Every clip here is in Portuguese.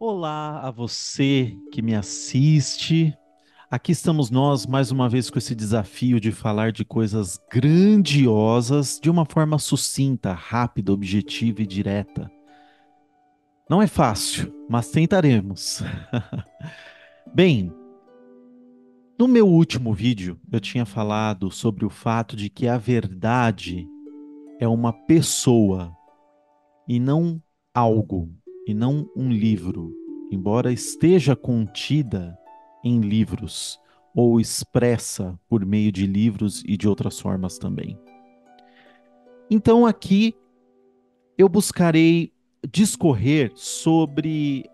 Olá a você que me assiste. Aqui estamos nós mais uma vez com esse desafio de falar de coisas grandiosas de uma forma sucinta, rápida, objetiva e direta. Não é fácil, mas tentaremos. Bem, no meu último vídeo eu tinha falado sobre o fato de que a verdade é uma pessoa e não algo, e não um livro, embora esteja contida em livros ou expressa por meio de livros e de outras formas também. Então aqui eu buscarei discorrer sobre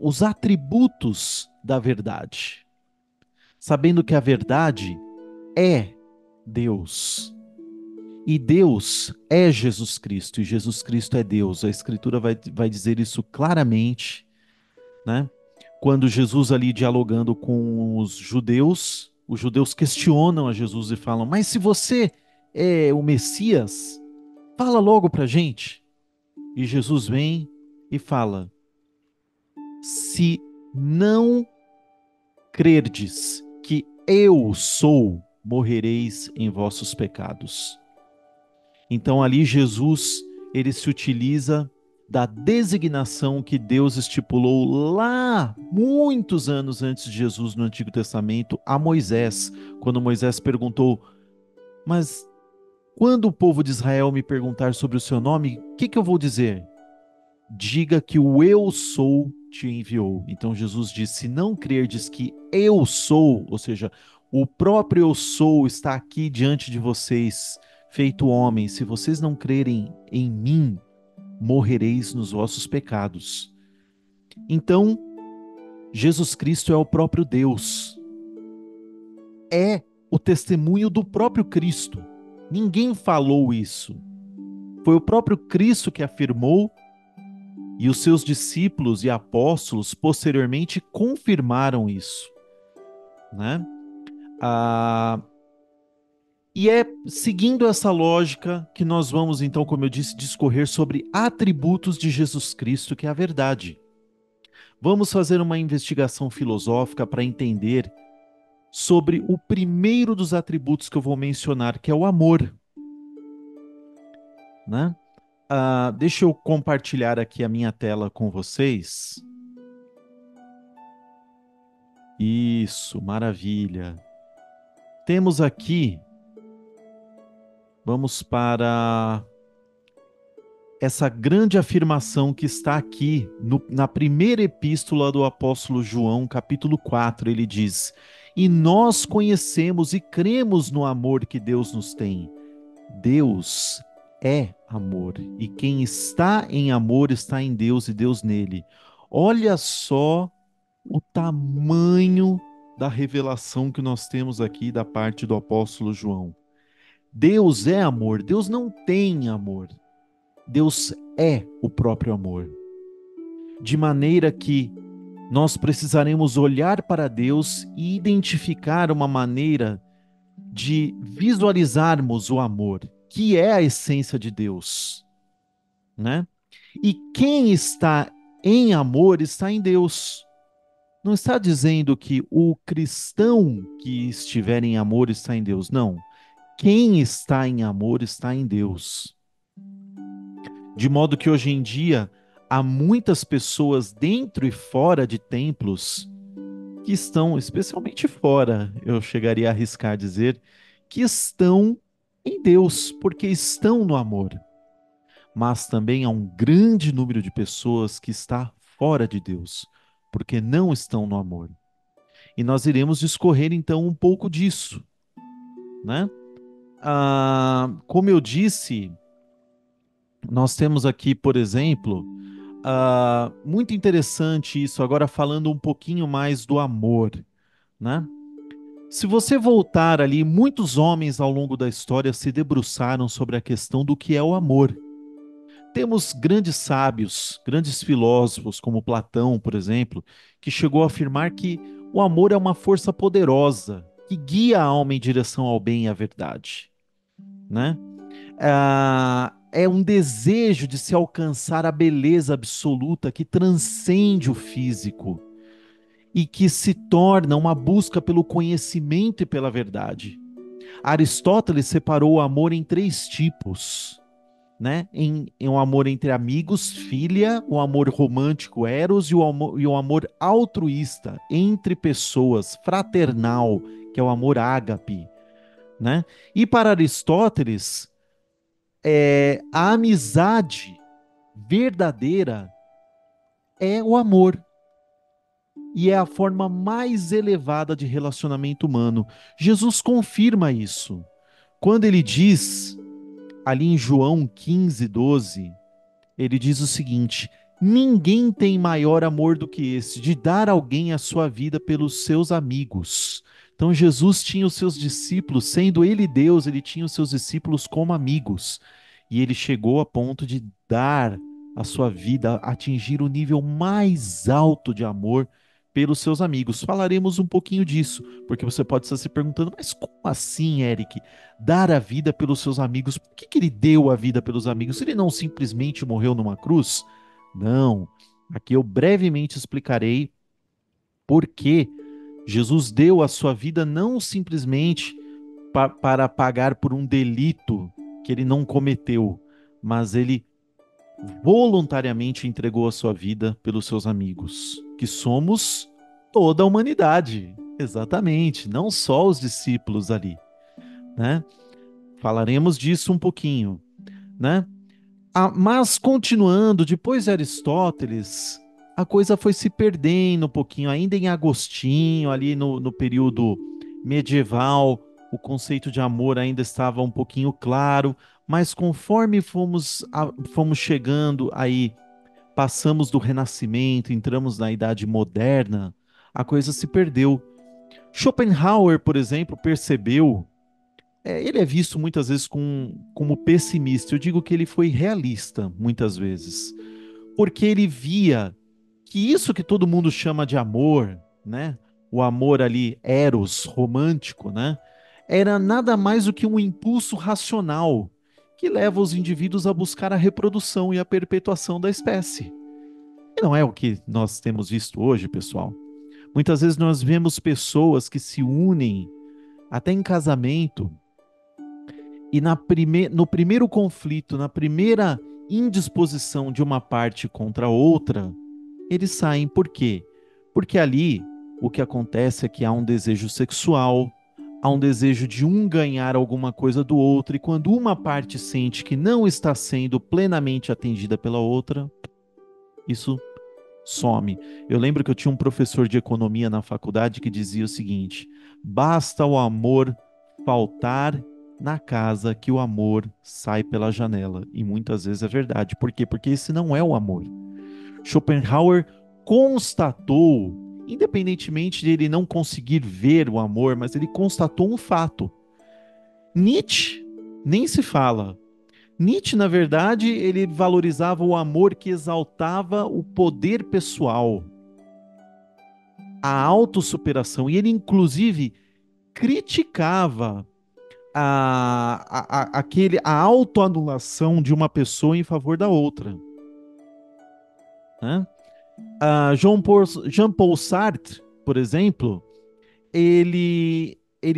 os atributos da verdade, sabendo que a verdade é Deus. E Deus é Jesus Cristo, e Jesus Cristo é Deus. A Escritura vai dizer isso claramente, né? Quando Jesus ali dialogando com os judeus questionam a Jesus e falam: Mas se você é o Messias, fala logo para a gente. E Jesus vem e fala: Se não crerdes que eu sou, morrereis em vossos pecados. Então ali Jesus, ele se utiliza da designação que Deus estipulou lá, muitos anos antes de Jesus no Antigo Testamento, a Moisés, quando Moisés perguntou: Mas quando o povo de Israel me perguntar sobre o seu nome, o que eu vou dizer? Diga que o eu sou te enviou. Então Jesus disse: Se não crerdes que eu sou, ou seja, o próprio eu sou está aqui diante de vocês, feito homem, se vocês não crerem em mim, morrereis nos vossos pecados. Então, Jesus Cristo é o próprio Deus. É o testemunho do próprio Cristo. Ninguém falou isso. Foi o próprio Cristo que afirmou, e os seus discípulos e apóstolos posteriormente confirmaram isso, né? Ah, e é seguindo essa lógica que nós vamos, então, como eu disse, discorrer sobre atributos de Jesus Cristo, que é a verdade. Vamos fazer uma investigação filosófica para entender sobre o primeiro dos atributos que eu vou mencionar, que é o amor, né? Deixa eu compartilhar aqui a minha tela com vocês. Isso, maravilha. Temos aqui, vamos para essa grande afirmação que está aqui na primeira epístola do apóstolo João, capítulo 4. Ele diz: E nós conhecemos e cremos no amor que Deus nos tem. Deus é amor, e quem está em amor está em Deus e Deus nele. Olha só o tamanho da revelação que nós temos aqui da parte do apóstolo João. Deus é amor, Deus não tem amor. Deus é o próprio amor. De maneira que nós precisaremos olhar para Deus e identificar uma maneira de visualizarmos o amor, que é a essência de Deus, né? E quem está em amor está em Deus. Não está dizendo que o cristão que estiver em amor está em Deus, não. Quem está em amor está em Deus. De modo que hoje em dia há muitas pessoas dentro e fora de templos que estão, especialmente fora, eu chegaria a arriscar dizer, que estão em Deus, porque estão no amor. Mas também há um grande número de pessoas que está fora de Deus, porque não estão no amor. E nós iremos discorrer então um pouco disso, né? Como eu disse, nós temos aqui, por exemplo, muito interessante isso, agora falando um pouquinho mais do amor, né? Se você voltar ali, muitos homens ao longo da história se debruçaram sobre a questão do que é o amor. Temos grandes sábios, grandes filósofos, como Platão, por exemplo, que chegou a afirmar que o amor é uma força poderosa que guia a alma em direção ao bem e à verdade, né? é um desejo de se alcançar a beleza absoluta que transcende o físico e que se torna uma busca pelo conhecimento e pela verdade. Aristóteles separou o amor em três tipos, né? Em um amor entre amigos, filia, o amor romântico, eros, e o amor altruísta, entre pessoas, fraternal, que é o amor ágape, né? E para Aristóteles, a amizade verdadeira é o amor. E é a forma mais elevada de relacionamento humano. Jesus confirma isso. Quando ele diz, ali em João 15:12, ele diz o seguinte: ninguém tem maior amor do que esse, de dar alguém a sua vida pelos seus amigos. Então Jesus tinha os seus discípulos, sendo ele Deus, ele tinha os seus discípulos como amigos. E ele chegou a ponto de dar a sua vida, atingir o nível mais alto de amor pelos seus amigos. Falaremos um pouquinho disso, porque você pode estar se perguntando, mas como assim, Eric? Dar a vida pelos seus amigos? Por que ele deu a vida pelos amigos? Ele não simplesmente morreu numa cruz? Não. Aqui eu brevemente explicarei por que Jesus deu a sua vida não simplesmente para pagar por um delito que ele não cometeu, mas ele voluntariamente entregou a sua vida pelos seus amigos, que somos toda a humanidade. Exatamente, não só os discípulos ali, né? Falaremos disso um pouquinho, né? Mas continuando, depois de Aristóteles, a coisa foi se perdendo um pouquinho, ainda em Agostinho, ali no período medieval, o conceito de amor ainda estava um pouquinho claro, mas conforme fomos chegando aí, passamos do Renascimento, entramos na Idade Moderna, a coisa se perdeu. Schopenhauer, por exemplo, percebeu, ele é visto muitas vezes como pessimista. Eu digo que ele foi realista, muitas vezes, porque ele via que isso que todo mundo chama de amor, né? O amor ali, eros, romântico, né? Era nada mais do que um impulso racional que leva os indivíduos a buscar a reprodução e a perpetuação da espécie. E não é o que nós temos visto hoje, pessoal. Muitas vezes nós vemos pessoas que se unem até em casamento e no primeiro conflito, na primeira indisposição de uma parte contra a outra, eles saem. Por quê? Porque ali o que acontece é que há um desejo sexual, há um desejo de um ganhar alguma coisa do outro, e quando uma parte sente que não está sendo plenamente atendida pela outra, isso some. Eu lembro que eu tinha um professor de economia na faculdade que dizia o seguinte: basta o amor faltar na casa que o amor sai pela janela. E muitas vezes é verdade. Por quê? Porque esse não é o amor. Schopenhauer constatou, independentemente de ele não conseguir ver o amor, mas ele constatou um fato. Nietzsche nem se fala. Nietzsche, na verdade, ele valorizava o amor que exaltava o poder pessoal, a autossuperação, e ele, inclusive, criticava a autoanulação de uma pessoa em favor da outra, né? Jean-Paul Sartre, por exemplo, ele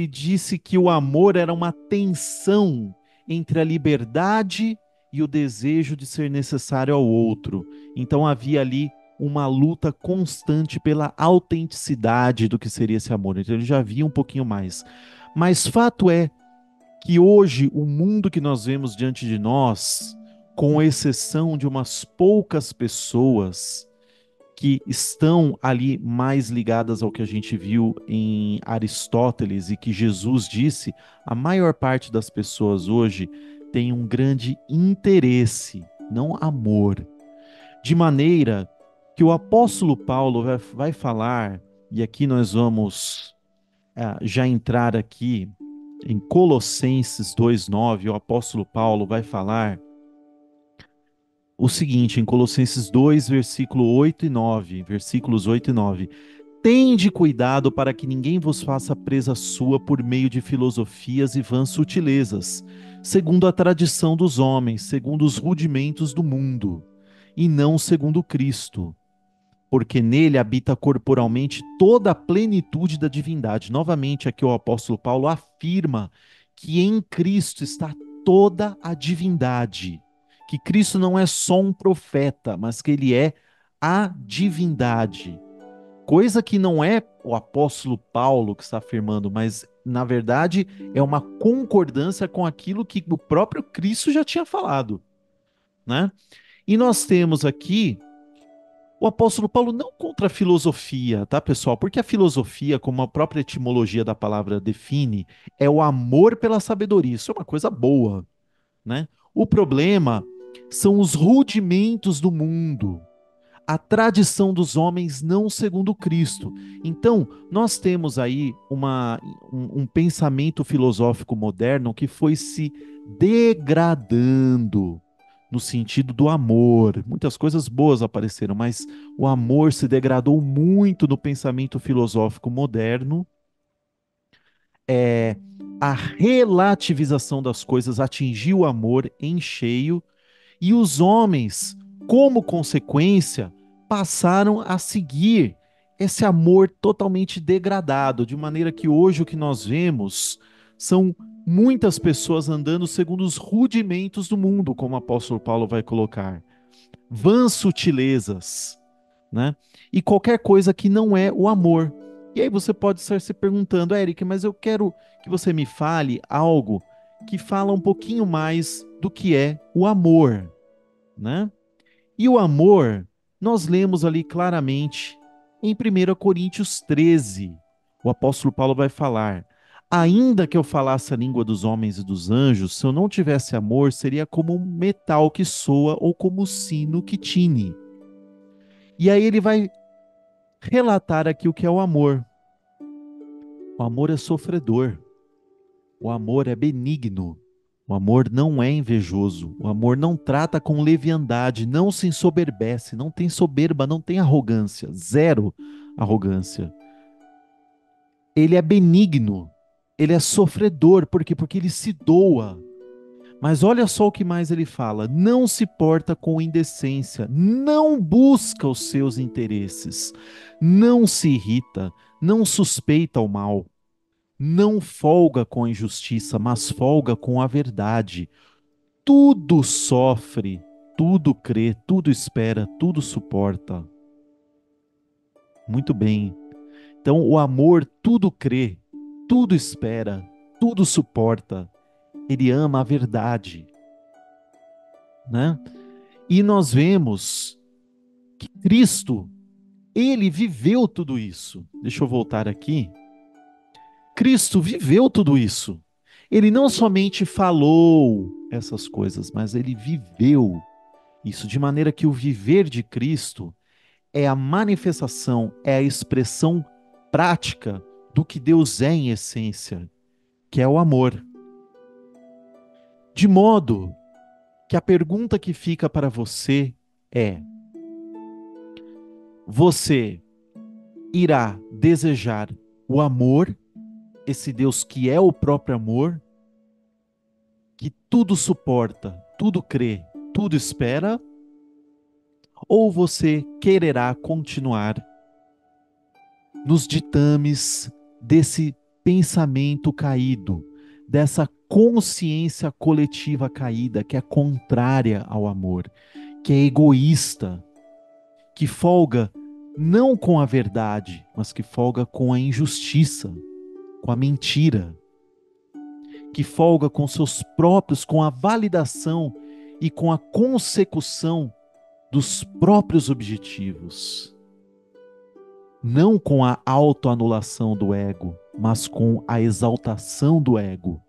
disse que o amor era uma tensão entre a liberdade e o desejo de ser necessário ao outro. Então havia ali uma luta constante pela autenticidade do que seria esse amor. Então ele já via um pouquinho mais. Mas fato é que hoje o mundo que nós vemos diante de nós, com exceção de umas poucas pessoas que estão ali mais ligadas ao que a gente viu em Aristóteles e que Jesus disse, a maior parte das pessoas hoje tem um grande interesse, não amor. De maneira que o apóstolo Paulo vai falar, e aqui nós vamos já entrar aqui em Colossenses 2:9, o apóstolo Paulo vai falar o seguinte, em Colossenses 2, versículos 8 e 9. Tende cuidado para que ninguém vos faça presa sua por meio de filosofias e vãs sutilezas, segundo a tradição dos homens, segundo os rudimentos do mundo, e não segundo Cristo, porque nele habita corporalmente toda a plenitude da divindade. Novamente, aqui o apóstolo Paulo afirma que em Cristo está toda a divindade, que Cristo não é só um profeta, mas que ele é a divindade. Coisa que não é o apóstolo Paulo que está afirmando, mas na verdade é uma concordância com aquilo que o próprio Cristo já tinha falado, né? E nós temos aqui o apóstolo Paulo não contra a filosofia, tá, pessoal? Porque a filosofia, como a própria etimologia da palavra define, é o amor pela sabedoria. Isso é uma coisa boa, né? O problema são os rudimentos do mundo, a tradição dos homens não segundo Cristo. Então, nós temos aí um pensamento filosófico moderno que foi se degradando no sentido do amor. Muitas coisas boas apareceram, mas o amor se degradou muito no pensamento filosófico moderno. É, a relativização das coisas atingiu o amor em cheio e os homens, como consequência, passaram a seguir esse amor totalmente degradado, de maneira que hoje o que nós vemos são muitas pessoas andando segundo os rudimentos do mundo, como o apóstolo Paulo vai colocar. Vãs sutilezas, né? E qualquer coisa que não é o amor. E aí você pode estar se perguntando, Eric, mas eu quero que você me fale algo que fala um pouquinho mais do que é o amor, né? E o amor, nós lemos ali claramente em 1 Coríntios 13. O apóstolo Paulo vai falar: ainda que eu falasse a língua dos homens e dos anjos, se eu não tivesse amor, seria como um metal que soa ou como um sino que tine. E aí ele vai relatar aqui o que é o amor. O amor é sofredor. O amor é benigno. O amor não é invejoso. O amor não trata com leviandade, não se ensoberbece, não tem soberba, não tem arrogância. Zero arrogância. Ele é benigno. Ele é sofredor. Por quê? Porque ele se doa. Mas olha só o que mais ele fala: não se porta com indecência, não busca os seus interesses, não se irrita, não suspeita o mal, não folga com a injustiça, mas folga com a verdade. Tudo sofre, tudo crê, tudo espera, tudo suporta. Muito bem. Então, o amor tudo crê, tudo espera, tudo suporta. Ele ama a verdade, né? E nós vemos que Cristo, ele viveu tudo isso. Deixa eu voltar aqui. Cristo viveu tudo isso. Ele não somente falou essas coisas, mas ele viveu isso, de maneira que o viver de Cristo é a manifestação, é a expressão prática do que Deus é em essência, que é o amor. De modo que a pergunta que fica para você é: você irá desejar o amor, esse Deus que é o próprio amor, que tudo suporta, tudo crê, tudo espera, ou você quererá continuar nos ditames desse pensamento caído, dessa consciência coletiva caída, que é contrária ao amor, que é egoísta, que folga não com a verdade, mas que folga com a injustiça, com a mentira, que folga com seus próprios, com a validação e com a consecução dos próprios objetivos. Não com a autoanulação do ego, mas com a exaltação do ego.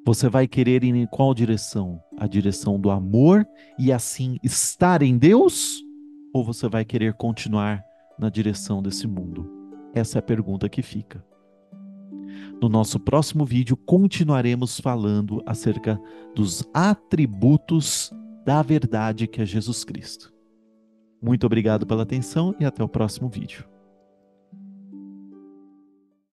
Você vai querer ir em qual direção? A direção do amor e assim estar em Deus? Ou você vai querer continuar na direção desse mundo? Essa é a pergunta que fica. No nosso próximo vídeo, continuaremos falando acerca dos atributos da verdade que é Jesus Cristo. Muito obrigado pela atenção e até o próximo vídeo.